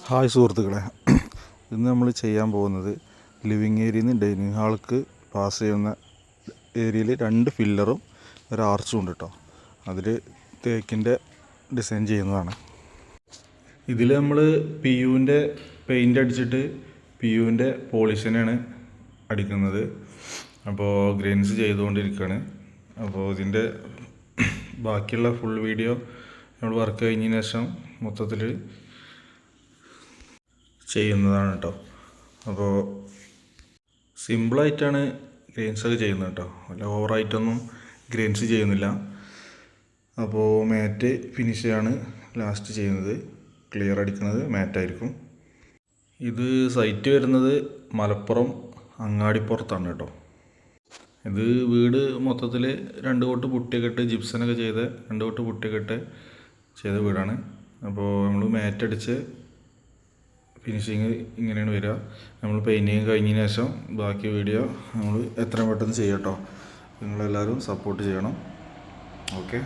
Hi സുഹൃത്തുക്കളെ, ഇന്ന് നമ്മൾ ചെയ്യാൻ പോകുന്നത് ലിവിങ് ഏരിയയിൽ നിന്ന് ഡൈനിങ് ഹാൾക്ക് പാസ് ചെയ്യുന്ന ഏരിയയിൽ 2 ഫില്ലറും ഒരു ആർച്ചും ഉണ്ട് കേട്ടോ. അതിൽ തേക്കിൻ്റെ ഡിസൈൻ ചെയ്യുന്നതാണ്. ഇതിൽ നമ്മൾ പി യുവിൻ്റെ പെയിൻ്റ് അടിച്ചിട്ട് പി യുവിൻ്റെ പോളിഷനാണ് അടിക്കുന്നത്. അപ്പോൾ ഗ്രെയിൻസ് ചെയ്തുകൊണ്ടിരിക്കുകയാണ്. അപ്പോൾ ഇതിൻ്റെ ബാക്കിയുള്ള ഫുൾ വീഡിയോ നമ്മൾ വർക്ക് കഴിഞ്ഞതിന് ശേഷം മൊത്തത്തിൽ ചെയ്യുന്നതാണ് കേട്ടോ. അപ്പോൾ സിമ്പിളായിട്ടാണ് ഗ്രെയിൻസൊക്കെ ചെയ്യുന്നത് കേട്ടോ. അല്ല ഓവറായിട്ടൊന്നും ഗ്രെയിൻസ് ചെയ്യുന്നില്ല. അപ്പോൾ മാറ്റ് ഫിനിഷാണ് ലാസ്റ്റ് ചെയ്യുന്നത്. ക്ലിയർ അടിക്കുന്നത് മാറ്റായിരിക്കും. ഇത് സൈറ്റ് വരുന്നത് മലപ്പുറം അങ്ങാടിപ്പുറത്താണ് കേട്ടോ. ഇത് വീട് മൊത്തത്തിൽ 2 കോട്ട് പുട്ടിയൊക്കെ ഇട്ട് ജിപ്സനൊക്കെ ചെയ്ത് 2 കോട്ട് പുട്ടിയൊക്കെ ഇട്ട് ചെയ്ത വീടാണ്. അപ്പോൾ നമ്മൾ മാറ്റടിച്ച് ഫിനിഷിങ് ഇങ്ങനെയാണ് വരിക. നമ്മൾ പെയിൻറ്റിങ് കഴിഞ്ഞതിന് ശേഷം ബാക്കി വീഡിയോ നമ്മൾ എത്രയും പെട്ടെന്ന് ചെയ്യാം കേട്ടോ. നിങ്ങളെല്ലാവരും സപ്പോർട്ട് ചെയ്യണം. ഓക്കെ.